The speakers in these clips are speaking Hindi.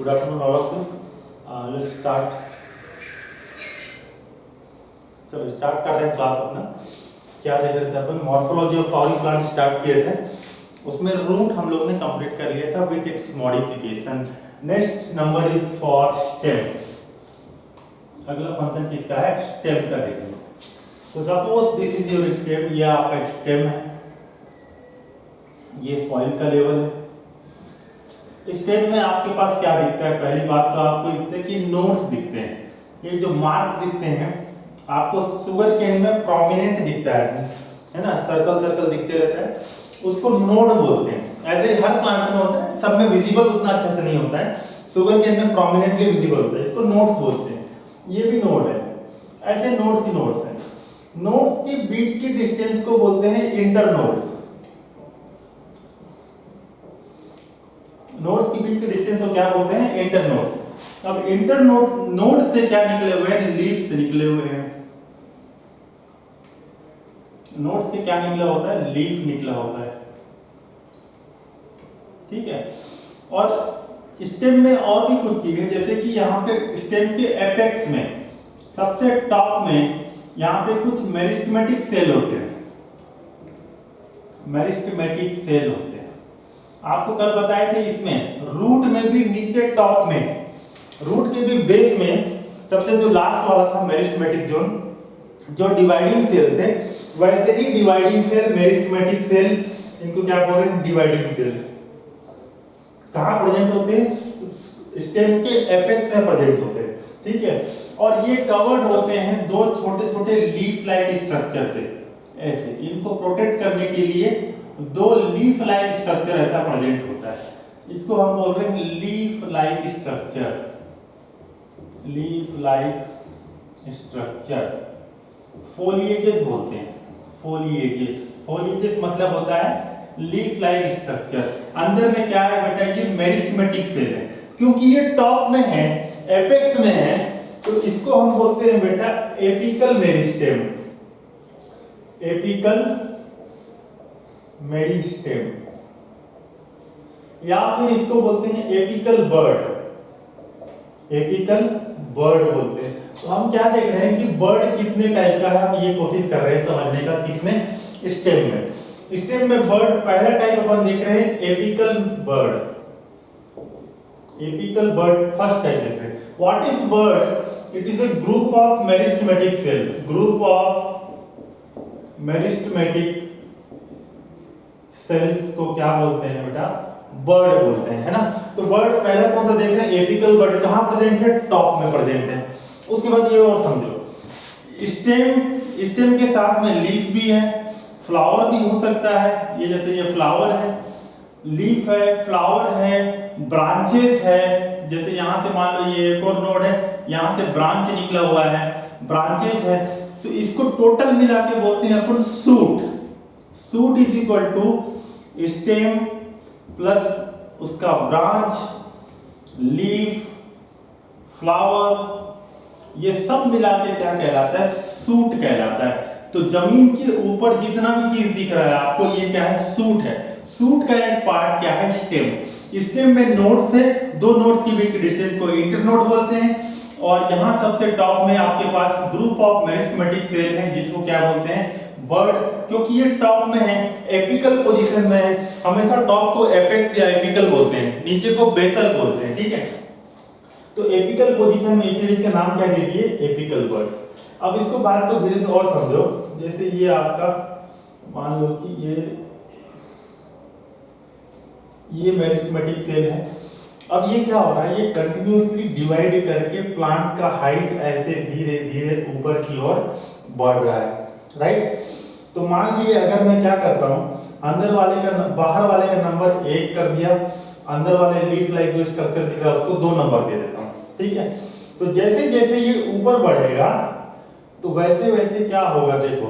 Good afternoon all of you. Let's start. चलो स्टार्ट कर रहे हैं क्लास अपना। क्या देख रहे थे अपन? Morphology of flowering plant start किए थे, उसमें रूट हम लोग ने कंप्लीट कर लिया था with its modification. Next number is for stem. अगला फंक्शन किसका है? स्टेम का देखेंगे। तो suppose this is your stem, ये आपका स्टेम है, ये सॉइल का लेवल है। स्टेम में आपके पास क्या दिखता है? पहली बात तो आपको दिखता है कि नोड्स दिखते हैं। ये जो मार्क दिखते हैं आपको शुगर केन में प्रोमिनेंट दिखता है ना, सर्कल सर्कल दिखते रहता है, उसको नोड बोलते हैं। ऐसे हर प्लांट में होता है, सब में विजिबल उतना अच्छे से नहीं होता है, शुगर केन में प्रोमिनेंटली विजिबल होता है, इसको नोड्स बोलते हैं। ये भी नोड है, ऐसे नोड्स ही नोड्स हैं। नोड्स के बीच की डिस्टेंस को बोलते हैं इंटरनोड्स। नोड्स के बीच के डिस्टेंस को क्या बोलते हैं? इंटरनोड्स। अब इंटरनोड नोड से क्या निकले हुए हैं? लीव्स निकले हुए हैं। नोड से क्या निकला होता है? लीफ निकला होता है, ठीक है। और स्टेम में और भी कुछ चीजें, जैसे कि यहाँ पे स्टेम के एपेक्स में सबसे टॉप में यहाँ पे कुछ मेरिस्टेमेटिक सेल होते हैं। मेरिस्टेमेटिक सेल होते हैं, आपको कल बताए थे। इसमें रूट में भी नीचे टॉप में, रूट के भी बेस में सबसे जो लास्ट वाला था मेरिस्टेमेटिक जोन, जो डिवाइडिंग सेल थे, वैसे ही डिवाइडिंग सेल, मेरिस्टेमेटिक सेल, इनको क्या बोल रहे हैं? Dividing cell. कहाँ प्रेजेंट होते हैं? स्टेम के एपेक्स में प्रेजेंट होते हैं, ठीक है। और ये कवर्ड होते हैं दो छोटे छोटे लीफ लाइक स्ट्रक्चर से। ऐसे इनको प्रोटेक्ट करने के लिए दो लीफ लाइक स्ट्रक्चर ऐसा प्रेजेंट होता है। इसको हम बोल रहे हैं leaf like structure. Leaf like structure foliages बोलते हैं। फोलिएजेस, फोलिएजेस मतलब होता है लीफ लाइक स्ट्रक्चर। अंदर में क्या है बेटा? ये मेरिस्टेमेटिक सेल है, क्योंकि ये टॉप में है, एपेक्स में है, तो इसको हम बोलते हैं बेटा एपिकल मेरिस्टेम। एपिकल मेरिस्टेम, या फिर इसको बोलते हैं एपिकल बर्ड। एपिकल बर्ड बोलते हैं। तो हम क्या देख रहे हैं कि बर्ड कितने टाइप का है, हम ये कोशिश कर रहे हैं समझने का। किसमें? स्टेम में। स्टेम में बर्ड पहला टाइप अपन देख रहे हैं apical bud. Apical bud first type देख रहे हैं। What is bud? It is a group of meristematic cell. Group of meristematic cells को क्या बोलते हैं बेटा? बर्ड बोलते हैं, है ना। तो बर्ड पहला कौन सा देख रहे हैं? Apical bird. कहां प्रेजेंट है? टॉप में प्रेजेंट है। उसके बाद ये और समझो, स्टेम के साथ में लीफ भी है, फ्लावर भी हो सकता है। ये जैसे ये फ्लावर है, लीफ है, फ्लावर है, ब्रांचेस है। जैसे यहां से मान लो ये एक और नोड है, यहां से ब्रांच निकला हुआ है, ब्रांचेस है। तो इसको टोटल मिला के बोलते हैं अपन shoot. Shoot is equal to stem plus उसका ब्रांच, लीफ, फ्लावर, ये सब मिला के क्या कहलाता है? सूट कहलाता है। तो जमीन के ऊपर जितना भी चीज दिख रहा है आपको, ये क्या है? सूट है। सूट का एक पार्ट क्या है? स्टेम। स्टेम में नोड्स है, दो नोड्स के बीच की डिस्टेंस को इंटरनोड बोलते हैं। और यहाँ सबसे टॉप में आपके पास ग्रुप ऑफ मेरिस्टेमेटिक सेल है, जिसको क्या बोलते हैं? बर्ड। क्योंकि ये टॉप में है, एपिकल पोजीशन में है, हमेशा टॉप को एपेक्स या एपिकल बोलते हैं, नीचे को बेसल बोलते हैं, ठीक है। तो एपिकल पोजीशन में इसीलिए इसका नाम क्या दे दिए? Apical birds. अब इसको बात को धीरे से और समझो। जैसे ये आपका मान लो कि ये मेरिस्टेमेटिक सेल है। अब ये क्या हो रहा है? ये कंटिन्यूअसली डिवाइड करके प्लांट का हाइट ऐसे धीरे धीरे ऊपर की ओर बढ़ रहा है, राइट। तो मान लीजिए अगर मैं क्या करता हूं, अंदर वाले का बाहर वाले का नंबर 1 कर दिया, अंदर वाले लीफ लाइक जो स्ट्रक्चर दिख रहा है उसको 2 नंबर दे देता हूं, ठीक है। तो जैसे जैसे ये ऊपर बढ़ेगा तो वैसे वैसे क्या होगा? देखो,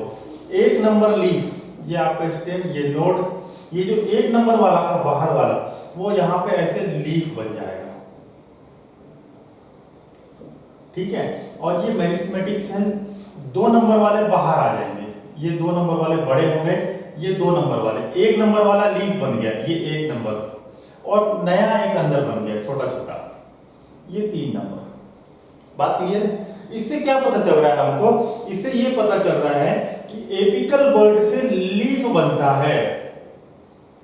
1 नंबर लीफ, ये आपका स्टेम, ये नोड, ये जो 1 नंबर वाला था बाहर वाला, वो यहां पे ऐसे लीफ बन जाएगा, ठीक है। और ये मेरिस्टेमेटिक सेल 2 नंबर वाले बाहर आ जाएंगे। ये 2 नंबर वाले बड़े हो गए, ये 2 नंबर वाले, 1 नंबर वाला लीफ बन गया, ये 1 नंबर, और नया एक अंदर बन गया छोटा छोटा, ये 3 नंबर। बात क्लियर है? इससे क्या पता चल रहा है हमको? इससे ये पता चल रहा है कि एपिकल बर्ड से लीफ बनता है।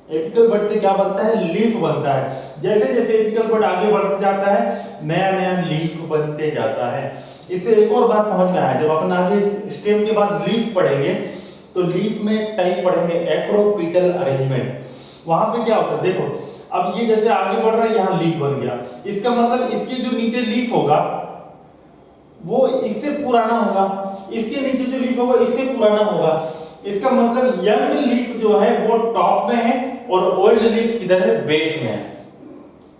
एपिकल बर्ड से क्या बनता है? लीफ बनता है। जैसे जैसे एपिकल बर्ड आगे बढ़ते जाता है, नया नया लीफ बनते जाता है। इससे एक और बात समझ में आया, जब अपन आगे स्टेम के बाद लीफ पढ़ेंगे तो लीफ में टाइप पढ़ेंगे एक्रोपीटल अरेंजमेंट। वहां पे क्या होता है देखो, अब ये जैसे आगे बढ़ रहा है, यहाँ लीफ बन गया, इसका मतलब इसके जो नीचे लीफ होगा वो इससे पुराना होगा, इसके नीचे जो लीफ होगा इससे पुराना होगा। इसका मतलब यंग लीफ जो है वो टॉप में है और ओल्ड लीफ किधर है? बेस में है।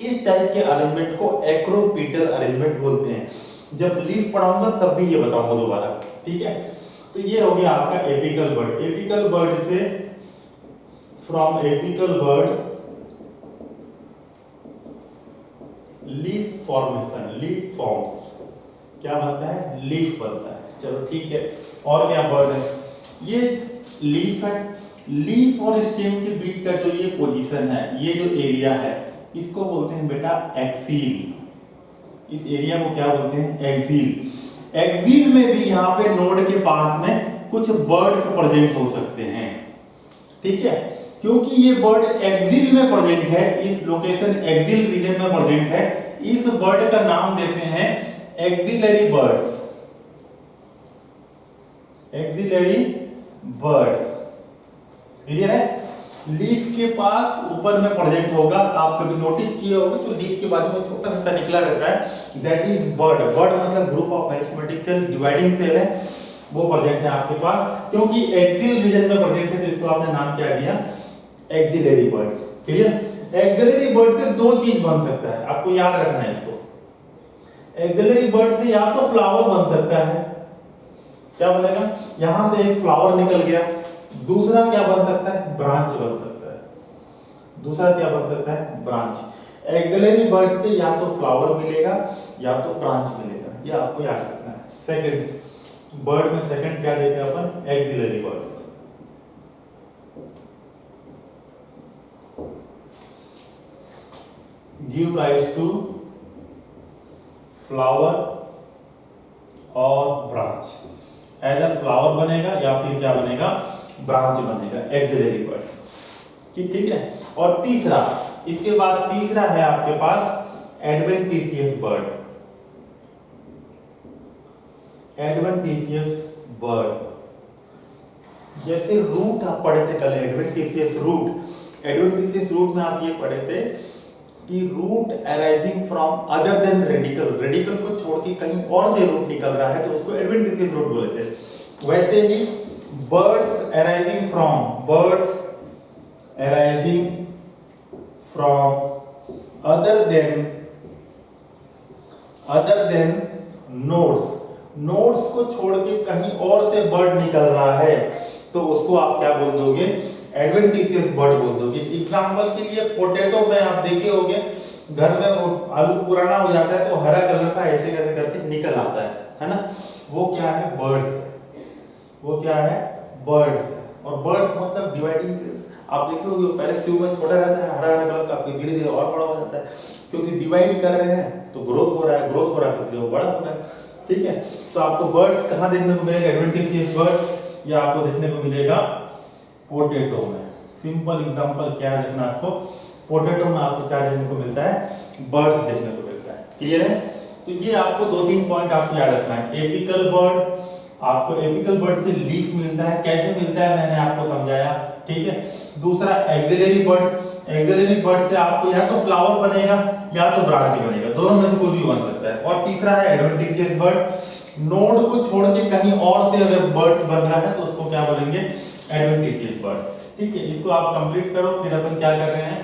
इस टाइप के अरेंजमेंट को एक्रोपीटल अरेंजमेंट बोलते हैं। जब लीफ पढ़ाऊंगा तब भी ये बताऊंगा दोबारा, ठीक है? तो ये हो गया आपका एपिकल बर्ड। एपिकल बर्ड से, from apical bud leaf formation, leaf forms, क्या बनता है? लीफ बनता है। चलो ठीक है, और क्या बर्ड है? ये लीफ है। लीफ और स्टेम के बीच का जो ये पोजीशन है, ये जो एरिया है, इसको बोलते हैं बेटा एक्सील। इस एरिया को क्या बोलते हैं? एक्सील। एक्सील में भी यहाँ पे नोड के पास में कुछ बर्ड्स प्रेजेंट हो सकते हैं, ठीक है? क्योंकि ये बर्ड एक्सिल में प्रेजेंट है, इस लोकेशन एक्सिल रीजन में प्रेजेंट है, इस बर्ड का नाम देते हैं axillary birds. Axillary birds, clear है? लीफ के पास ऊपर में प्रेजेंट होगा। आप कभी नोटिस किए होंगे तो लीफ के बाजू में छोटा सा निकला रहता है, दैट इज बर्ड। बर्ड मतलब group of meristematic cell, dividing cell है, वो प्रेजेंट है आपके पास। क्योंकि एक्सिल रीजन में प्रेजेंट है तो इसको आपने नाम क्या दिया? Axillary birds. Clear? Axillary bud से दो चीज बन सकता है, आपको याद रखना है इसको। एक्सिलरी बर्ड से या तो फ्लावर बन सकता है, क्या बनेगा? यहां से एक फ्लावर निकल गया। दूसरा क्या बन सकता है? ब्रांच बन सकता है। दूसरा क्या बन सकता है? ब्रांच। एक्सिलरी बर्ड से या तो फ्लावर मिलेगा या तो ब्रांच मिलेगा, ये आपको याद रखना है। सेकंड बर्ड में सेकंड क्या देखे अपन? Axillary bud. Give rise to flower और ब्रांच। ऐदर फ्लावर बनेगा या फिर क्या बनेगा? ब्रांच बनेगा, एक्सिलरी बर्ड्स। ठीक है? और तीसरा, इसके बाद तीसरा है आपके पास एडवेंटिशियस बर्ड। एडवेंटिशियस बर्ड, जैसे रूट आप पढ़े थे कल, एडवेंटिशियस रूट। एडवेंटिशियस रूट में आप ये पढ़े थे कि root arising from other than radicle, radicle को छोड़ के कहीं और से रूट निकल रहा है तो उसको एडवेंटिशियस रूट बोले थे। वैसे ही buds arising from other than nodes, nodes को छोड़ के कहीं और से बर्ड निकल रहा है तो उसको आप क्या बोल दोगे? एडवेंटिशियस बर्ड बोल दोगे। एग्जांपल के लिए पोटैटो में आप देखे होंगे, घर में आलू पुराना हो जाता है तो हरा कलर का ऐसे कैसे करके निकल आता है ना? वो क्या है? बर्ड्स। वो क्या है? बर्ड्स। और बर्ड्स मतलब डिवाइडिंग सेल्स। आप देखे होंगे पहले शुरू में छोटा रहता है, हरा हरा कलर का, फिर धीरे धीरे और बड़ा हो जाता है, क्योंकि डिवाइड कर रहे हैं तो ग्रोथ हो रहा है, ग्रोथ हो रहा है तो इसलिए वो बड़ा हो रहा है। ठीक है? तो आपको बर्ड्स कहाँ देखने को मिलेगा? एडवेंटिशियस बर्ड या आपको देखने को मिलेगा पोटैटो में। सिंपल एग्जांपल क्या है देखना आपको, पोटैटो में आपको क्या देखने को मिलता है? बर्ड्स देखने को मिलता है। क्लियर है? तो ये आपको 2-3 पॉइंट आपको याद रखना है। एपिकल बर्ड, आपको एपिकल बर्ड से लीफ मिलता है, कैसे मिलता है मैंने आपको समझाया, ठीक है? दूसरा एक्सिलरी बर्ड, एक्सिलरी बर्ड से आपको या तो फ्लावर बनेगा या तो ब्रांच बनेगा, दोनों में से कोई भी बन सकता है। और तीसरा है एडवेंटिशियस बर्ड, नोड को छोड़ के कहीं और से अगर बर्ड्स बन रहा है तो उसको क्या बोलेंगे? Adventitious bird. ठीक है? इसको आप कंप्लीट करो, फिर अपन क्या कर रहे हैं?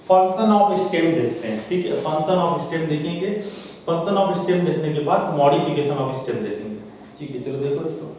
फंक्शन ऑफ स्टेम देखते हैं। ठीक है? फंक्शन ऑफ स्टेम देखेंगे, फंक्शन ऑफ स्टेम देखने के बाद मॉडिफिकेशन ऑफ स्टेम देखेंगे। ठीक है, चलो देखो इसको।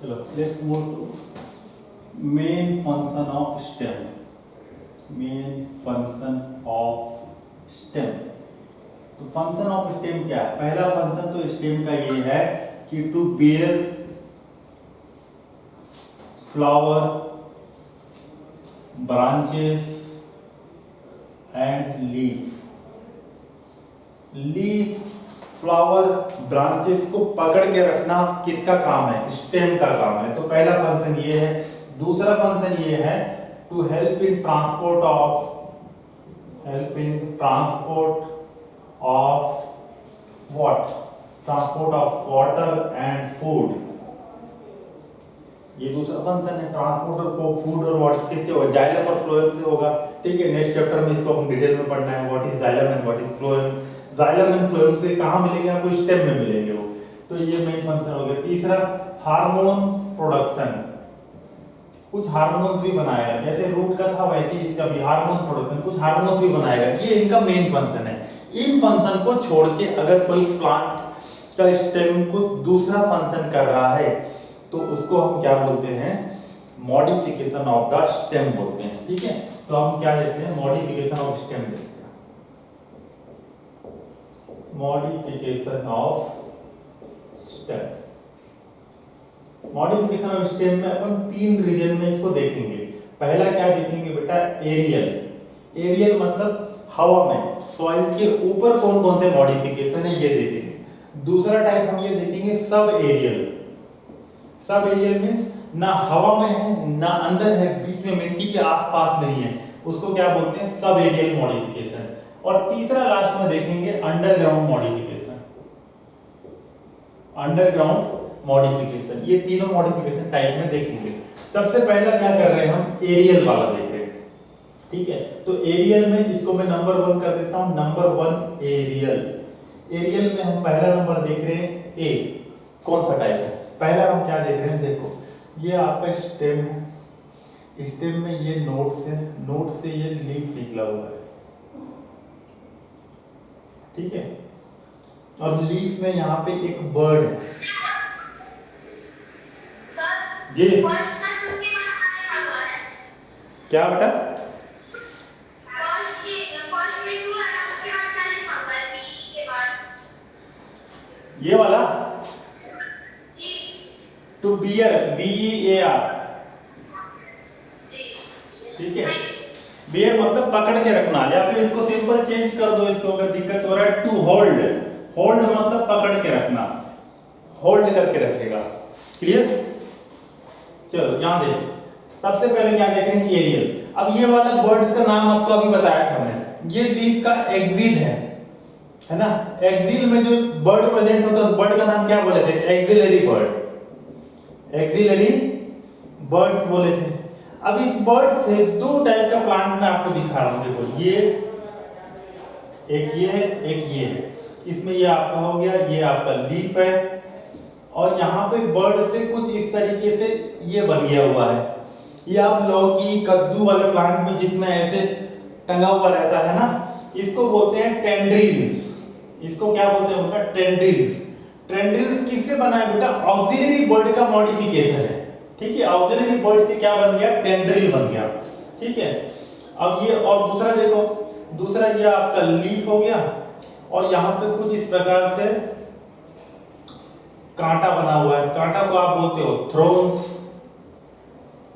चलो let's move to main function of stem. Main function of stem. तो फंक्शन ऑफ स्टेम क्या है? पहला फंक्शन तो स्टेम का ये है कि to bear flower, branches and leaf. Leaf, flower, branches को पकड़ के रखना किसका काम है? स्टेम का काम है। तो पहला फंक्शन ये है। दूसरा फंक्शन ये है to help in transport of what? Transport of water and food. ये दूसरा फंक्शन है। ट्रांसपोर्ट ऑफ फूड और वाटर किससे होगा? जाइलम और फ्लोएम से होगा। ठीक है, नेक्स्ट चैप्टर में इसको हम डिटेल में पढ़ना है, what is xylem and what is phloem. Xylem and phloem से कहां मिलेंगे आपको? स्टेम में मिलेंगे वो। तो ये मेन फंक्शन हो गया। तीसरा हार्मोन प्रोडक्शन। कुछ हार्मोन्स भी बनाएगा, जैसे रूट का था वैसे ही इसका भी हार्मोन प्रोडक्शन, कुछ हार्मोन्स भी बनाएगा। ये इनका मेन फंक्शन है। इन फंक्शन को छोड़ के अगर कोई प्लांट का स्टेम कुछ दूसरा फंक्शन कर रहा है तो उसको हम क्या बोलते हैं? मॉडिफिकेशन ऑफ द स्टेम बोलते हैं। ठीक है, तो हम क्या देखते हैं? मॉडिफिकेशन ऑफ स्टेम देखते हैं। Modification of stem. Modification of stem में अपन 3 रीजन में इसको देखेंगे। पहला क्या देखेंगे बेटा? एरियल। एरियल मतलब हवा में, सॉइल के ऊपर कौन कौन से मॉडिफिकेशन है ये देखेंगे। दूसरा टाइप हम ये देखेंगे sub aerial. Sub aerial means ना हवा में है ना अंदर है, बीच में मिट्टी के आसपास नहीं है, उसको क्या बोलते हैं? Sub aerial modification. और तीसरा लास्ट में देखेंगे अंडरग्राउंड मॉडिफिकेशन। अंडरग्राउंड मॉडिफिकेशन, ये तीनों मॉडिफिकेशन टाइप में देखेंगे। सबसे पहला क्या कर रहे हैं हम? एरियल वाला देख रहे हैं। ठीक है, तो एरियल में इसको मैं नंबर 1 कर देता हूं। Number 1 aerial. एरियल में हम पहला नंबर देख रहे हैं ए। कौन सा टाइप है? पहला हम क्या देख रहे हैं? देखो, ये आपका स्टेम है। स्टेम में ये नोड्स है, नोड से ये लीफ निकला हुआ है। ठीक है, और लीफ में यहाँ पे एक बर्ड है। जी क्या बेटा? ये वाला टू बियर, BEAR। ठीक है, बियर मतलब पकड़ के रखना, या फिर इसको सिंपल चेंज कर दो, इसको अगर दिक्कत हो रहा है टू होल्ड। होल्ड मतलब पकड़ के रखना, होल्ड करके रखेगा। क्लियर? चलो यहां देखो, सबसे पहले क्या देख रहे हैं? एरियल। अब ये वाला बर्ड्स का नाम आपको अभी बताया था हमने। ये लीफ का एक्सिल है ना? एक्सिल में जो बर्ड प्रेजेंट होता है उस बर्ड का नाम क्या बोले थे? Axillary bud. एक्सिलरी बर्ड्स बोले थे। अब इस बर्ड से 2 टाइप का प्लांट मैं आपको दिखा रहा हूं। देखो, ये एक ये है, एक ये है। इसमें ये आपका हो गया, ये आपका लीफ है, और यहाँ पे बर्ड से कुछ इस तरीके से ये बन गया हुआ है। ये आप लौकी, कद्दू वाले प्लांट में जिसमें ऐसे टंगा हुआ रहता है ना, इसको बोलते हैं टेंड्रिल्स। इसको क्या बोलते हैं बेटा? टेंड्रिल्स। टेंड्रिल्स किससे बना है बेटा? ऑक्सिलरी बर्ड का मॉडिफिकेशन है। ठीक है, ऑक्सिलरी बर्ड से क्या बन गया? टेंड्रिल बन गया। ठीक है, अब ये और दूसरा देखो, दूसरा ये आपका लीफ हो गया, और यहाँ पे कुछ इस प्रकार से कांटा बना हुआ है। कांटा को आप बोलते हो थ्रोन्स।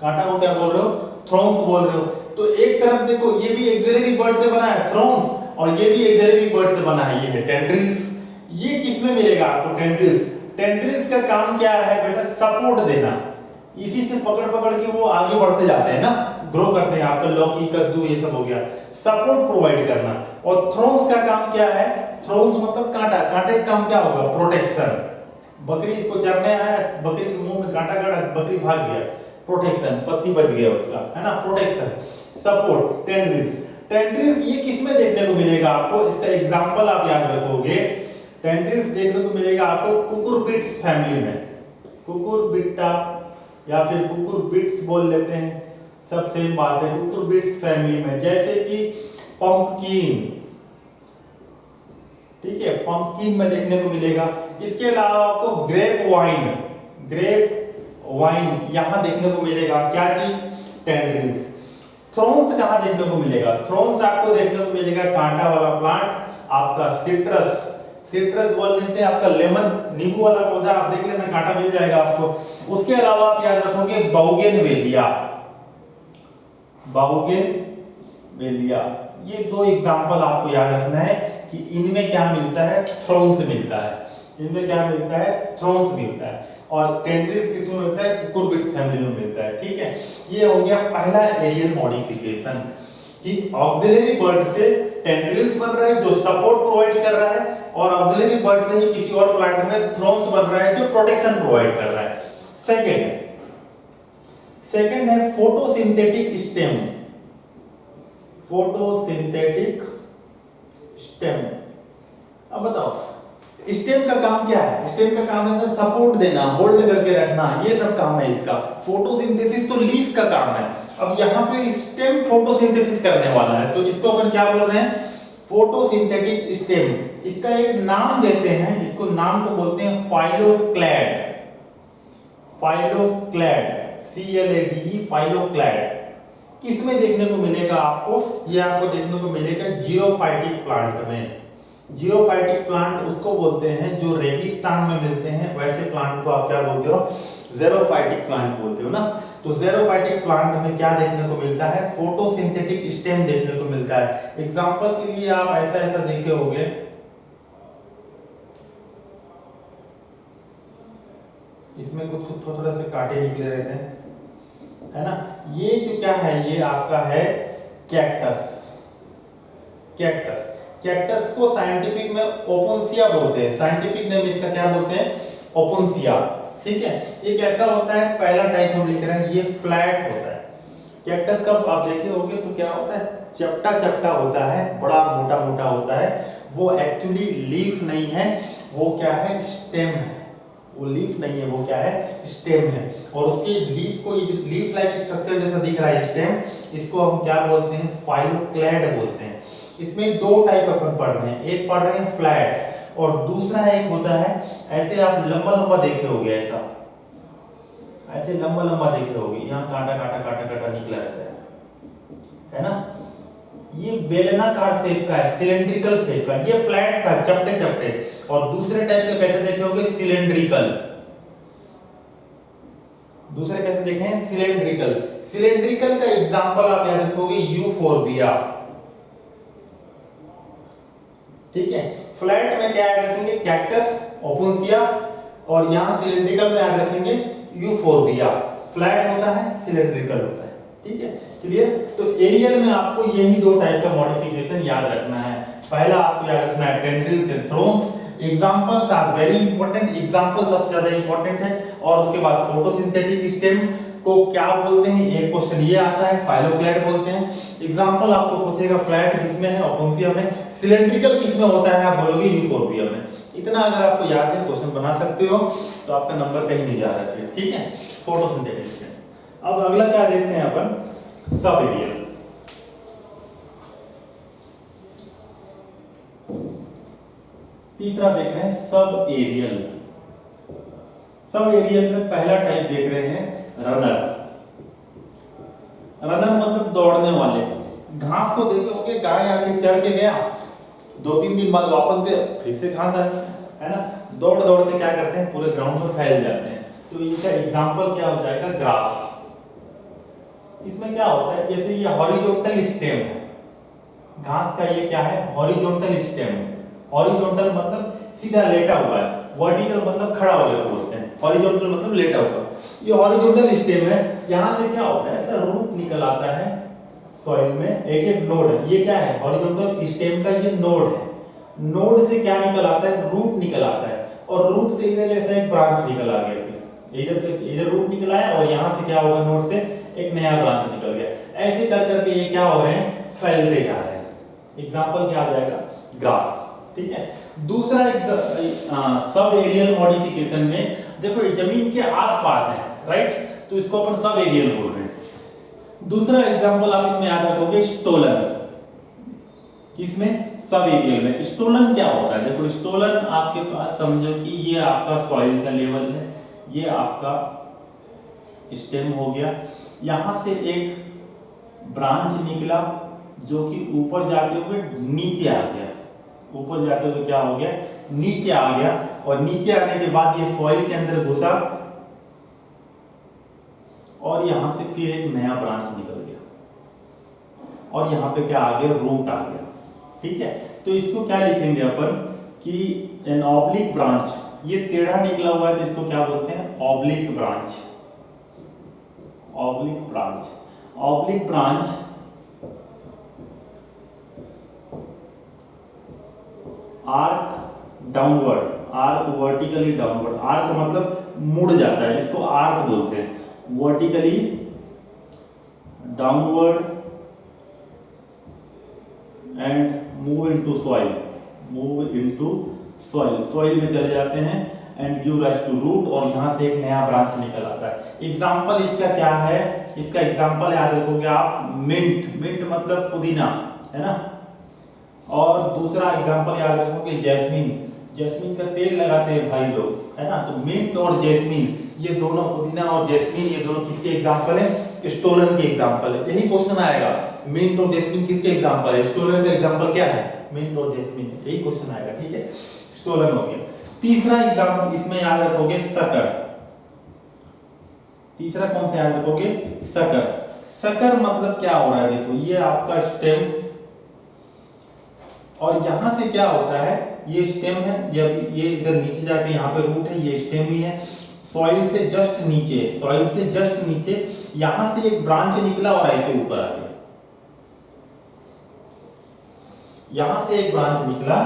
कांटा को क्या बोल रहे हो? थ्रोन्स बोल रहे हो। तो एक तरफ देखो, ये भी एक्सिलरी बर्ड से बना है थ्रोन्स, और ये भी एक्सिलरी बर्ड से बना है, ये है टेंड्रिल्स। ये किसमें मिलेगा आपको? टेंड्रिल्स। टेंड्रिल्स का काम क्या है बेटा? सपोर्ट देना। इसी से पकड़ पकड़ के वो आगे बढ़ते जाते हैं ना, ग्रो करते हैं। आपका लौकी, कद्दू ये सब हो गया, सपोर्ट प्रोवाइड करना। और थ्रोन्स का काम क्या है? थ्रोन्स मतलब कांटा। कांटे का काम क्या होगा? प्रोटेक्शन। बकरी इसको चरने आया, बकरी के मुंह में कांटा काटा, बकरी भाग गया, प्रोटेक्शन, पत्ती बच गया उसका, है ना? Protection, support, tendrils. टेंड्रिल्स ये किसमें देखने को मिलेगा आपको? इसका एग्जांपल आप याद रखोगे। टेंड्रिल्स देखने को मिलेगा आपको कुकुरबिट्स फैमिली में। कुकुरबिट्टा या फिर कुकुरबिट्स बोल लेते हैं, सब सेम बात है। कुकुरबिट्स फैमिली में, जैसे कि पंपकिन। ठीक है, पंपकिन में देखने को मिलेगा। इसके अलावा आपको ग्रेप वाइन, ग्रेप वाइन यहाँ देखने को मिलेगा। क्या चीज? टेंड्रिल्स। थ्रोन्स कहाँ देखने को मिलेगा? थ्रोन्स आपको देखने को मिलेगा कांटा वाला प्लांट, आपका सिट्रस। सिट्रस बोलने से आपका लेमन, नींबू वाला पौधा आप देख लेना, कांटा मिल जाएगा आपको। उसके अलावा आप याद रखोगे बाउगेनवेलिया। बाउगेनवेलिया, ये दो एग्जांपल आपको याद रखना है कि इनमें क्या मिलता है? थ्रोन्स मिलता है। इनमें क्या मिलता है? थ्रोन्स मिलता है। और टेंड्रिल्स किसमें मिलता है? कुकुरबिट्स फैमिली में मिलता है। ठीक है, ये हो गया पहला एरियल मॉडिफिकेशन कि ऑक्सिलरी बर्ड से टेंड्रिल्स बन रहा है जो सपोर्ट प्रोवाइड कर रहा है, और ऑक्सिलरी बर्ड से ही किसी और प्लांट में थ्रोन्स बन रहा है जो प्रोटेक्शन प्रोवाइड कर रहा है। सेकंड है फोटोसिंथेटिक स्टेम। Photosynthetic stem. अब बताओ स्टेम का काम क्या है? स्टेम का काम है सर सपोर्ट देना, होल्ड करके रखना, ये सब काम है इसका। फोटोसिंथेसिस तो लीफ का काम है। अब यहाँ पे स्टेम फोटोसिंथेसिस करने वाला है, तो इसको अपन क्या बोल रहे हैं? Photosynthetic stem. इसका एक नाम देते हैं, इसको नाम को बोलते हैं फाइलोक्लैड। Phylloclade, CLADE, phylloclade. किसमें देखने को मिलेगा आपको? ये आपको देखने को मिलेगा जीरोफाइटिक प्लांट में। जीरोफाइटिक प्लांट उसको बोलते हैं जो रेगिस्तान में मिलते हैं, वैसे प्लांट को आप क्या बोलते हो? ज़ेरोफाइटिक प्लांट बोलते हो ना। तो ज़ेरोफाइटिक प्लांट में क्या देखने को मिलता है? फोटोसिंथेटिक स्टेम देखने को मिलता है। एग्जांपल के लिए आप ऐसा ऐसा देखे होंगे, इसमें कुछ कुछ थोड़ा से कांटे निकले रहते हैं, है ना। ये जो क्या है? ये आपका है कैक्टस। कैक्टस, कैक्टस को साइंटिफिक में ओपोन्सिया बोलते हैं। साइंटिफिक नेम इसका क्या बोलते हैं? ओपोन्सिया। ठीक है, एक ऐसा होता है, पहला टाइप हम लिख रहे हैं, ये फ्लैट होता है। कैक्टस का आप देखे होंगे तो क्या होता है? चपटा चपटा होता है, बड़ा मोटा मोटा होता है। वो एक्चुअली लीफ नहीं है, वो क्या है? स्टेम है। वो लीफ नहीं है, वो क्या है? स्टेम है। और उसके लीफ को, ये लीफ लाइक स्ट्रक्चर जैसा दिख रहा है स्टेम, इसको हम क्या बोलते हैं? फाइलोक्लैड बोलते हैं। इसमें दो टाइप अपन पढ़ रहे हैं, एक पढ़ रहे हैं फ्लैट, और दूसरा एक होता है ऐसे आप लंबा लंबा देखे होंगे, ऐसा ऐसे लंबा लंबा देखे होंगे, यहाँ कांटा कांटा कांटा कांटा निकला रहता है ना। ये बेलनाकार शेप का है, सिलेंड्रिकल शेप का। ये फ्लैट था, चपटे चपटे। और दूसरे टाइप के कैसे देखे होंगे? सिलेंड्रिकल। दूसरे कैसे देखे हैं? सिलेंड्रिकल। सिलेंड्रिकल का एग्जांपल आप याद रखोगे यूफोर्बिया। ठीक है, फ्लैट में क्या याद रखेंगे? कैक्टस, ओपोन्सिया, और यहां सिलेंड्रिकल में याद रखेंगे यूफोर्बिया। फ्लैट होता है, सिलेंड्रिकल होता है। ठीक है, क्लियर। तो एरियल में आपको यही दो टाइप का मॉडिफिकेशन याद रखना है। पहला आपको याद रखना है tendrils and thorns. Examples are very important, example सबसे ज्यादा इंपॉर्टेंट है। और उसके बाद फोटोसिंथेटिक स्टेम को क्या बोलते हैं? एक क्वेश्चन ये आता है, फाइलोक्लैड बोलते हैं। एग्जांपल आपको पूछेगा फ्लैट किसमें है? ओपोन्सिया में। सिलेंड्रिकल किसमें होता है? आप बोलोगे यूफोर्बिया में। इतना अगर आपको याद है, क्वेश्चन बना सकते हो, तो आपका नंबर कहीं नहीं जा रहा है। ठीक है, फोटोसिंथेटिक स्टेम। अब अगला क्या देखते हैं अपन? Sub aerial. तीसरा देख रहे हैं सब एरियल। सब एरियल में पहला टाइप देख रहे हैं रनर। रनर मतलब दौड़ने वाले। घास को देखे होंगे, गाय आके चढ़ के गया, 2-3 दिन बाद वापस गए, फिर से घास आ गया, है ना। दौड़ दौड़ के क्या करते हैं? पूरे ग्राउंड पर फैल जाते हैं। तो इसका एग्जांपल क्या हो जाएगा? ग्रास। इसमें क्या होता है? जैसे ये हॉरिजॉन्टल स्टेम है, घास का ये क्या है? Horizontal stem. हॉरिजॉन्टल मतलब सीधा लेटा हुआ है, वर्टिकल मतलब खड़ा होकर बोलते हैं, हॉरिजॉन्टल मतलब लेटा हुआ। ये हॉरिजॉन्टल स्टेम है। यहाँ से क्या होता है? ऐसा रूट निकल आता है सॉइल में, एक एक नोड है। ये क्या है? हॉरिजॉन्टल स्टेम का ये नोड है। नोड से क्या निकल आता है? रूट निकल आता है। और रूट से इधर ऐसा एक ब्रांच निकल आ गया, फिर इधर से इधर रूट निकल आया, और यहाँ से क्या होगा? नोड से एक नया ब्रांच निकल गया। ऐसे कर करके ये क्या हो रहे हैं? फैलते जा रहे हैं। एग्जाम्पल क्या आ जाएगा? ग्रास। ठीक है। दूसरा सब एरियल मॉडिफिकेशन में देखो ये जमीन के आसपास है, राइट, तो इसको अपन सब एरियल बोल रहे हैं। दूसरा एग्जांपल आप इसमें याद रखोगे स्टोलन। किसमें? सब एरियल में। स्टोलन क्या होता है? देखो स्टोलन आपके पास समझो कि ये आपका सॉइल का लेवल है, ये आपका स्टेम हो गया। यहाँ से एक ब्रांच निकला जो कि ऊपर जाते हुए नीचे आ गया, ऊपर जाते हुए क्या हो गया, नीचे आ गया, और नीचे आने के बाद ये सॉइल के अंदर घुसा और यहाँ से फिर एक नया ब्रांच निकल गया, और यहाँ पे क्या आ गया, रूट आ गया। ठीक है, तो इसको क्या लिखेंगे अपन कि एन ऑब्लिक ब्रांच, ये टेढ़ा निकला हुआ है तो इसको क्या बोलते हैं, oblique branch. Oblique branch, oblique branch arch downward, arch vertically downward, arch मतलब मुड़ जाता है, इसको आर्क बोलते हैं, vertically downward and move into soil, move into soil, soil में चले जाते हैं and give rise to root, और यहां से एक नया ब्रांच निकल आता है। एग्जांपल इसका क्या है, इसका एग्जांपल याद रखोगे आप, मिंट, मिंट मतलब पुदीना है ना, और दूसरा एग्जांपल याद रखोगे जैस्मीन, जैस्मीन का तेल लगाते हैं भाई लोग है ना, तो मिंट और जैस्मीन ये दोनों, पुदीना और जैस्मीन ये दोनों किसके एग्जांपल है, स्टोलन के एग्जांपल है। यही क्वेश्चन आएगा, मिंट और जैस्मीन किसके एग्जांपल है, स्टोलन का एग्जांपल क्या है, मिंट और जैस्मीन, यही क्वेश्चन आएगा। ठीक है, स्टोलन हो गया। तीसरा एग्जांपल इसमें याद रखोगे शक्कर, तीसरा कौन सा याद रखोगे, शक्कर। शक्कर मतलब क्या हो रहा है, देखो ये आपका स्टेम, और यहां से क्या होता है, ये स्टेम है, जब ये इधर नीचे जाके यहाँ पे रूट है, ये स्टेम ही है, सॉइल से जस्ट नीचे, सॉइल से जस्ट नीचे यहां से एक ब्रांच निकला और ऐसे ऊपर आ गया, यहां से एक ब्रांच निकला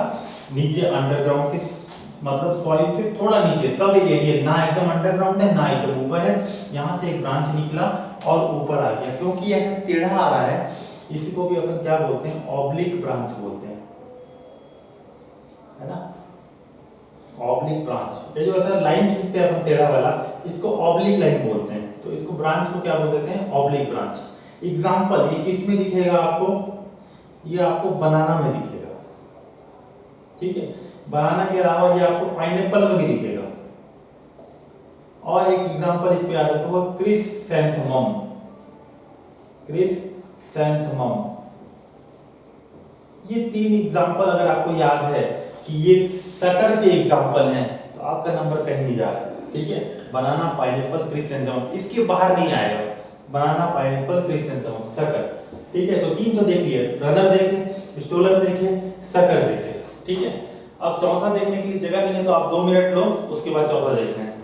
नीचे अंडरग्राउंड के, मतलब सॉइल से थोड़ा नीचे, सब ये ना एकदम अंडरग्राउंड है ना एकदम ऊपर है, यहां से एक ब्रांच निकला और ऊपर आ गया। क्योंकि यह टेढ़ा आ रहा है, इसी को भी अपन क्या बोलते हैं, ऑब्लिक ब्रांच बोलते हैं, है ना, ऑब्लिक ब्रांच। ये जो ऐसा लाइन खींचते हैं अपन टेढ़ा वाला, इसको ऑब्लिक लाइन बोलते हैं, तो इसको ब्रांच को क्या बोलते हैं, ऑब्लिक ब्रांच। एग्जांपल ये किस में दिखेगा आपको, ये आपको बनाना में दिखेगा। ठीक है, बनाना के अलावा ये आपको पाइनएप्पल में भी दिखेगा। और एक एग्जांपल इसको याद रखो, क्रिसैंथेमम, क्रिसैंथेमम। ये तीन एग्जांपल अगर आपको याद है कि ये शक्कर के एग्जांपल हैं, तो आपका नंबर कहीं नहीं जा रहा है। ठीक है, बनाना, पाइनएप्पल, क्रिसैंथेमम, इसके बाहर नहीं आएगा, बनाना, पाइनएप्पल, क्रिसैंथेमम, शक्कर। ठीक है, तो तीन तो देख लिए, रनर देखे, स्टोलन देखे, शक्कर देखे। ठीक है, अब चौथा देखने के लिए जगह नहीं है, तो आप 2 मिनट लो, उसके बाद चौथा देखना है।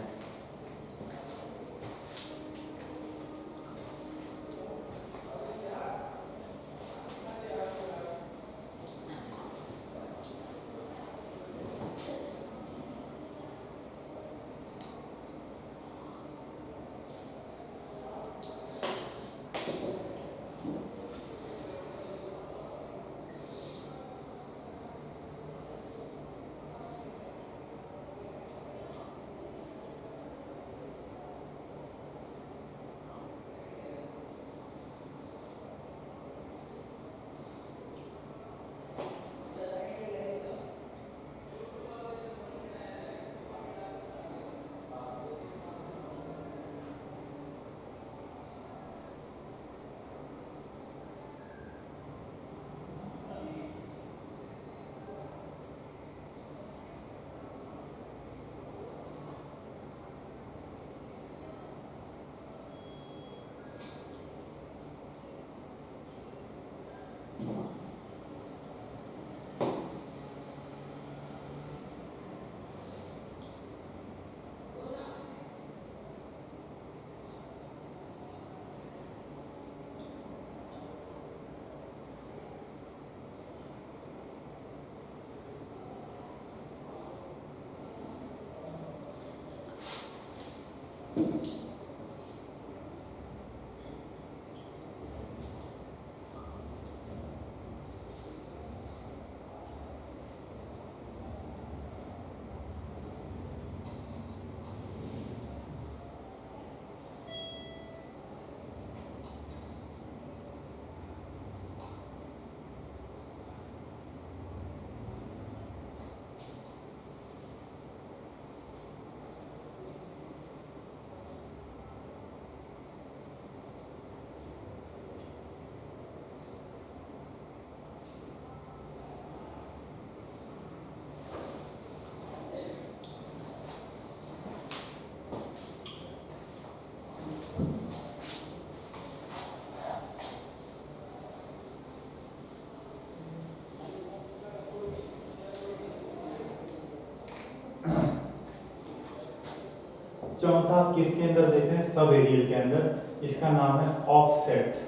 चौथा किसके अंदर देख रहे हैं, सब एरियल के अंदर, इसका नाम है ऑफसेट।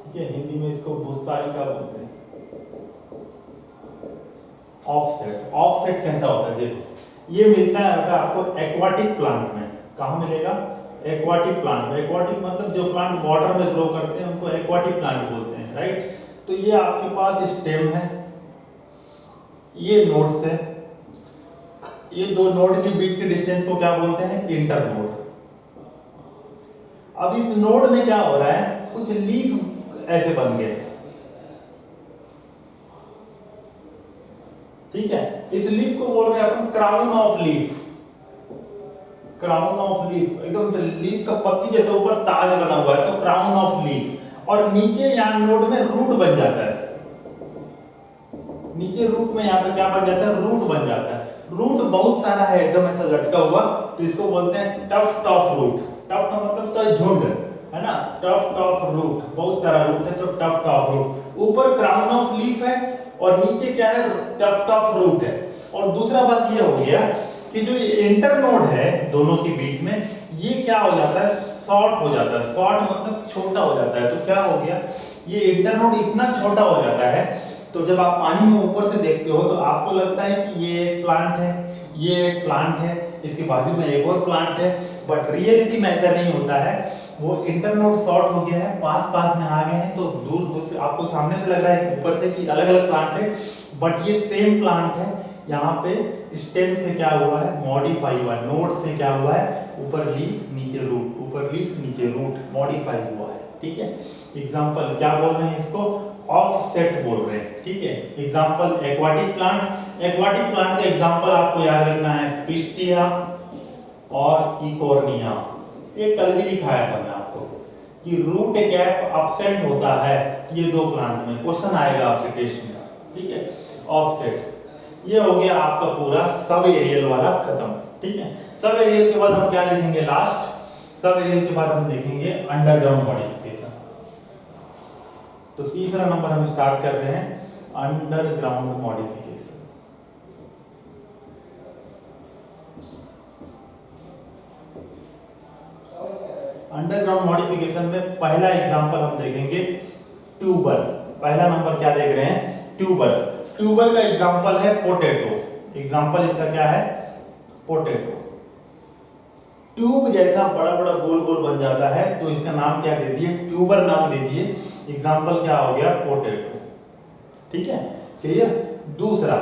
ठीक है, हिंदी में इसको भूस्तारिका बोलते हैं, ऑफसेट। ऑफसेट कैसा होता है, देखो ये मिलता है आपको एक्वाटिक प्लांट में। कहाँ मिलेगा, एक्वाटिक प्लांट में। एक्वाटिक मतलब जो प्लांट वाटर में ग्रो करते हैं उनको एक्वाटिक प्लांट बोलते हैं, राइट। तो ये आपके पास स्टेम है, ये नोड्स है, ये दो नोड के बीच के डिस्टेंस को क्या बोलते हैं, इंटर नोड। अब इस नोड में क्या हो रहा है, कुछ लीफ ऐसे बन गए, ठीक है। इस लीफ को बोल रहे हैं अपन crown of leaf. Crown of leaf, एकदम से लीफ का पत्ती जैसे ऊपर ताज बना हुआ है, तो क्राउन ऑफ लीफ। और नीचे यहाँ नोड में रूट बन जाता है, नीचे रूट में यहाँ पे क्या बन जाता है, रूट बन जाता है। रूट बहुत सारा है, एकदम ऐसा लटका हुआ, तो इसको बोलते हैं टफ्ट ऑफ रूट। टफ्ट मतलब तो झुंड है ना, टफ्ट ऑफ रूट, बहुत सारा रूट है तो टफ्ट ऑफ रूट। ऊपर क्राउन ऑफ लीफ है और नीचे क्या है, टफ्ट ऑफ रूट है। और दूसरा बात ये हो गया कि जो इंटर नोड है दोनों के बीच में, ये क्या हो जाता है, शॉर्ट हो जाता है। शॉर्ट मतलब छोटा हो जाता है। तो क्या हो गया, ये इंटर नोड इतना छोटा हो जाता है, तो जब आप पानी में ऊपर से देखते हो तो आपको लगता है कि ये एक प्लांट है, ये एक प्लांट है, इसके बाजू में एक और प्लांट है। बट रियलिटी में ऐसा नहीं होता है, वो इंटरनोड शॉर्ट हो गया है, पास पास में आ गए हैं, तो दूर दूर से आपको सामने से लग रहा है ऊपर से कि अलग अलग प्लांट है, बट ये सेम प्लांट है। यहाँ पे स्टेम से क्या हुआ है, मॉडिफाई हुआ है। नोड से क्या हुआ है, ऊपर लीफ नीचे रूट, ऊपर लीफ नीचे रूट, मॉडिफाई हुआ है। ठीक है, एग्जाम्पल क्या बोल रहे हैं, इसको ऑफसेट बोल रहे हैं। ठीक है, example aquatic plant. Aquatic plant का एग्जाम्पल आपको याद रखना है पिस्टिया और इकोर्निया। ये कल भी दिखाया था मैं आपको कि रूट कैप अपसेंट होता है ये दो प्लांट में, क्वेश्चन आएगा आपके टेस्ट में। ठीक है, ऑफसेट। ये हो गया आपका पूरा सब एरियल वाला खत्म। ठीक है, सब एरियल के बाद हम क्या देखेंगे, लास्ट सब एरियल के बाद हम देखेंगे अंडरग्राउंड मॉडिफिकेशन। तो तीसरा नंबर हम स्टार्ट कर रहे हैं, अंडरग्राउंड मॉडिफिकेशन। अंडरग्राउंड मॉडिफिकेशन में पहला एग्जांपल हम देखेंगे ट्यूबर। पहला नंबर क्या देख रहे हैं, ट्यूबर। ट्यूबर का एग्जांपल है पोटैटो। एग्जांपल इसका क्या है, पोटैटो। ट्यूब जैसा बड़ा बड़ा गोल गोल बन जाता है, तो इसका नाम क्या दे दिए, ट्यूबर नाम दे दिए। एग्जांपल क्या हो गया, पोटैटो। ठीक है, क्लियर। दूसरा,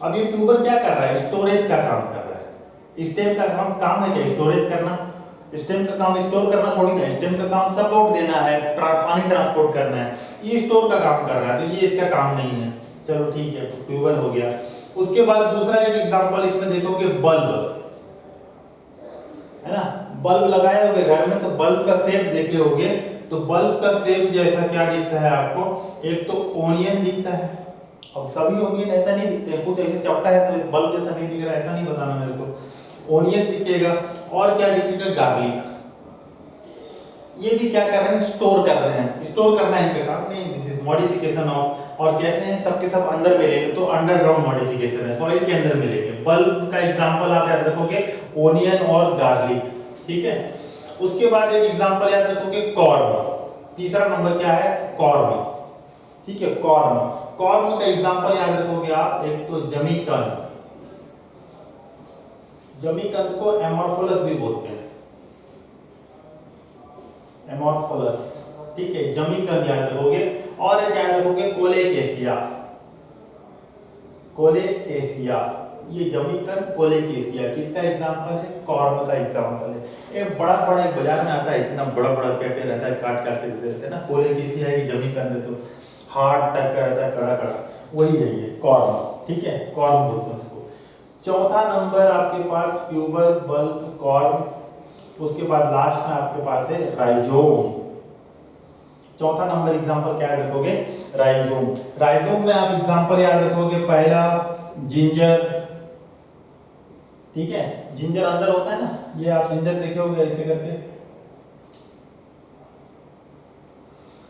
अब ये ट्यूबर क्या कर रहा है, स्टोरेज का काम कर रहा है। स्टेम का काम है क्या, स्टोरेज करना। स्टेम का काम स्टोर करना थोड़ी ना, स्टेम का काम सपोर्ट देना है, पानी ट्रांसपोर्ट करना है। ये स्टोर का काम कर रहा है, तो ये इसका काम नहीं है। चलो ठीक है, ट्यूबर हो गया। उसके बाद दूसरा एक एग्जांपल इसमें देखोगे, बल्ब है ना। बल्ब लगाए होगे घर में, तो बल्ब का शेप देखे होगे, तो बल्ब का शेप जैसा क्या दिखता है आपको, एक तो ओनियन दिखता है। अब सभी ओनियन ऐसा नहीं दिखते हैं, कुछ ऐसे चपटा है तो बल्ब जैसा नहीं दिख रहा है, ऐसा नहीं बताना मेरे को। ओनियन दिखेगा, और क्या दिखेगा, गार्लिक। ये भी क्या कर रहे हैं, स्टोर कर रहे हैं। स्टोर करना इनका काम नहीं, दिस इज मॉडिफिकेशन ऑफ। और कैसे हैं, सबके सब अंदर मिलेंगे, तो अंडरग्राउंड मॉडिफिकेशन है, सॉइल के अंदर मिलेंगे। बल्ब का एग्जांपल आप याद रखोगे, ओनियन और गार्लिक। ठीक है, उसके बाद एक एग्जांपल याद रखोगे, कॉर्न। तीसरा नंबर क्या है, कॉर्न। ठीक है, कॉर्न। कॉर्न का एग्जांपल याद रखोगे आप, एक तो जमीकंद। जमीकंद को एमोर्फोलस भी बोलते हैं, एमोर्फोलस। ठीक है, जमीकंद याद रखोगे। और एक याद रखोगे, कोलेकेसिया। कोलेकेसिया, ये जमीकंद, कोलेकेसिया किसका एग्जांपल है, कॉर्न का एग्जांपल है। एक बड़ा बड़ा एक बाजार में आता है, इतना बड़ा बड़ा क्या क्या रहता है, काट काट के दे देते हैं ना। कोलेकेसिया है, जमीकंद है तो हार्ड टक का रहता है, कड़ा कड़ा, वही है ये कॉर्न। ठीक है, कॉर्न बोलते हैं उसको। चौथा नंबर आपके पास ट्यूबर, बल्ब, कॉर्न। उसके बाद लास्ट में आपके पास है राइजोम। चौथा नंबर एग्जांपल क्या याद रखोगे, राइजोम। राइजोम में आप एग्जांपल याद रखोगे, पहला जिंजर। ठीक है, जिंजर अंदर होता है ना, ये आप जिंजर देखे होगे ऐसे करके,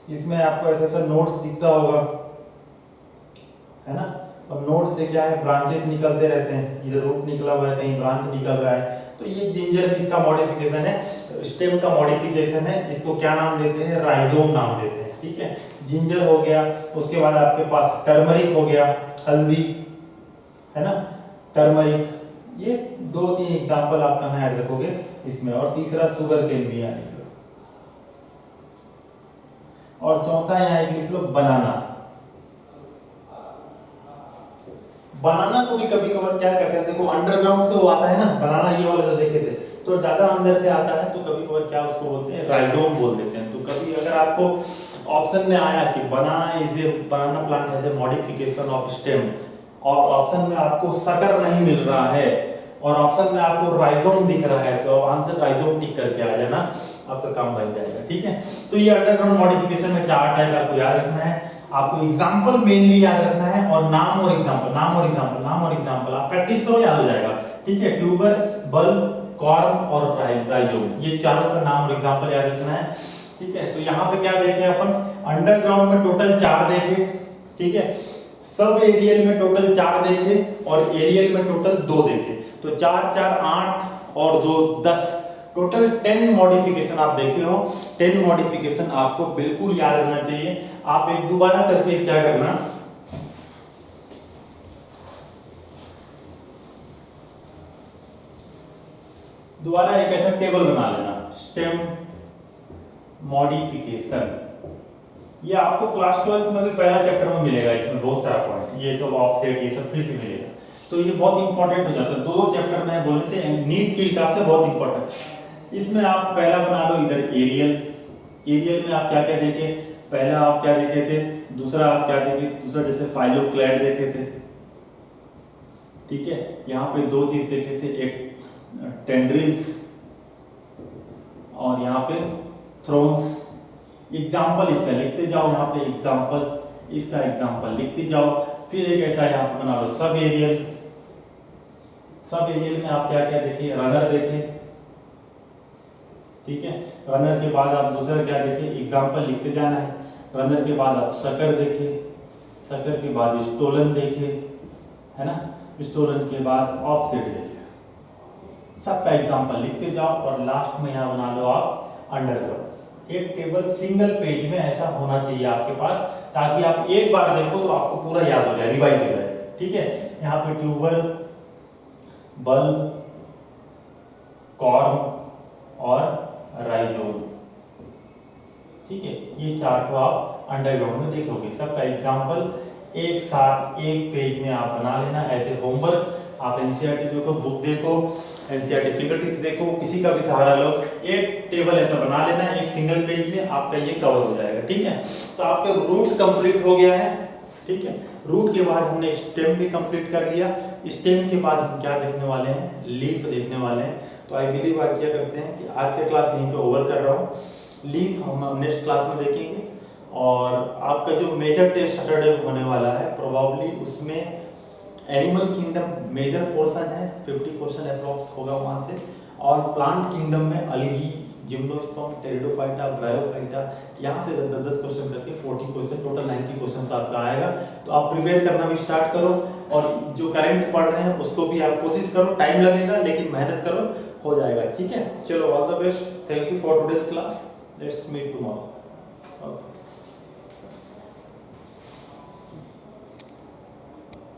इसमें आपको ऐसा ऐसा नोट्स दिखता होगा, है ना। और नोड से क्या है, ब्रांचेस निकलते रहते हैं, इधर रूट निकला हुआ है, कहीं ब्रांच निकल रहा है, तो ये जिंजर किसका मॉडिफिकेशन है, स्टेम का मॉडिफिकेशन है। इसको क्या नाम देते हैं, राइजोम नाम देते हैं, ठीक है। जिंजर हो गया, उसके बाद आपके पास टर्मरिक हो गया, हल्दी है ना, टर्मरिक। ये 2-3 एग्जांपल आप कहाँ याद रखोगे इसमें। और तीसरा शुगर केन भी यहाँ लिख लो, और चौथा यहाँ एक लिख लो बनाना। बनाना को भी कभी कभार क्या कहते हैं, देखो अंडरग्राउंड से वो आता है ना बनाना, ये वाला जो देखे थे, तो ज्यादा अंदर से आता है तो कभी कभार क्या उसको बोलते हैं, राइजोम बोल देते हैं। तो कभी अगर आपको ऑप्शन में आया कि banana is a banana plant has a modification of stem, और ऑप्शन में आपको सकर नहीं मिल रहा है और ऑप्शन में आपको राइजोम दिख रहा है, तो आंसर राइजोम टिक करके आ जाना, आपका काम बन जाएगा, ठीक है। तो ये अंडरग्राउंड मॉडिफिकेशन में 4 टाइप आपको याद रखना है। आपको एग्जांपल मेनली याद रखना है, और नाम और एग्जांपल, नाम और एग्जांपल, नाम और एग्जांपल आप प्रैक्टिस करो, याद हो जाएगा, ठीक है। ट्यूबर, बल्ब, कॉर्म और राइजोम, ये चारों का नाम और एग्जांपल याद रखना है, ठीक है। तो यहाँ पे क्या देखे अपन, अंडरग्राउंड में टोटल 4 देखे, ठीक है। सब एरियल में टोटल 4 देखे और एरियल में टोटल 2 देखे, तो 4 4 8 और 2 10, टोटल 10 मॉडिफिकेशन आप देखे हो। 10 मॉडिफिकेशन आपको बिल्कुल याद रहना चाहिए। आप एक दोबारा करके क्या करना, दोबारा एक ऐसा टेबल बना लेना, स्टेम मॉडिफिकेशन। ये आपको क्लास 12th में भी पहला चैप्टर में मिलेगा, इसमें बहुत सारा पॉइंट, ये सब ऑफसेट ये सब फिर से मिलेगा, तो ये बहुत इंपॉर्टेंट हो जाता है। 2 चैप्टर में बोलने से नीट के हिसाब से बहुत इंपॉर्टेंट। इसमें आप पहला बना लो इधर एरियल, एरियल में आप क्या क्या देखे, पहला आप क्या देखे थे, दूसरा आप क्या देखे, दूसरा जैसे फाइलोक्लैड देखे थे, ठीक है। यहाँ पे 2 चीज देखे थे, एक टेंड्रिल्स और यहाँ पे थ्रोन्स। एग्जाम्पल इसका लिखते जाओ, यहाँ पे एग्जाम्पल, इसका एग्जाम्पल लिखते जाओ। फिर एक ऐसा यहाँ पे बना लो सब एरियल। सब एरियल में आप क्या क्या देखे, रनर देखे, ठीक है। रनर के बाद आप दूसरा क्या देखे, एग्जाम्पल लिखते जाना है। रनर के बाद आप सकर देखे, सकर के बाद स्टोलन देखे, है ना, स्टोलन के बाद ऑफसेट देखे। सबका एग्जाम्पल लिखते जाओ और लास्ट में यहाँ बना लो आप अंडरग्राउंड। एक टेबल सिंगल पेज में ऐसा होना चाहिए आपके पास, ताकि आप एक बार देखो तो आपको पूरा याद हो जाए, रिवाइज हो जाए, ठीक है। यहाँ पे ट्यूबर, बल्ब, कॉर्म और राइजोम, ठीक है। ये 4 को आप अंडरग्राउंड में देखोगे। सबका एग्जाम्पल एक साथ एक पेज में आप बना लेना ऐसे होमवर्क। आप एनसीईआरटी देखो, बुक देखो, एनसीईआरटी फिंगरटिप्स देखो, किसी का भी सहारा लो, एक टेबल ऐसा बना लेना एक सिंगल पेज में, आपका ये कवर हो जाएगा, ठीक है। तो आपका रूट कंप्लीट हो गया है, ठीक है। रूट के बाद हमने स्टेम भी कंप्लीट कर लिया। स्टेम के बाद हम क्या देखने वाले हैं, लीफ देखने वाले हैं। तो आई बिलीव आप क्या करते हैं कि आज का क्लास यहीं पे ओवर कर रहा हूँ। लीफ हम नेक्स्ट क्लास में देखेंगे, और आपका जो मेजर टेस्ट सैटरडे होने वाला है, प्रोबेबली उसमें एनिमल किंगडम मेजर पोर्शन है, 50 क्वेश्चन अप्रॉक्स होगा वहाँ से, और प्लांट किंगडम में अलगी, जिम्नोस्पर्म, टेरिडोफाइटा, ब्रायोफाइटा, यहाँ से 10-10 क्वेश्चन करके 40 क्वेश्चन, टोटल 90 क्वेश्चन आपका आएगा। तो आप प्रिपेयर करना भी स्टार्ट करो, और जो करंट पढ़ रहे हैं उसको भी आप कोशिश करो, टाइम लगेगा लेकिन मेहनत करो, हो जाएगा, ठीक है। चलो, all the best, thank you for today's class, let's meet tomorrow. Okay.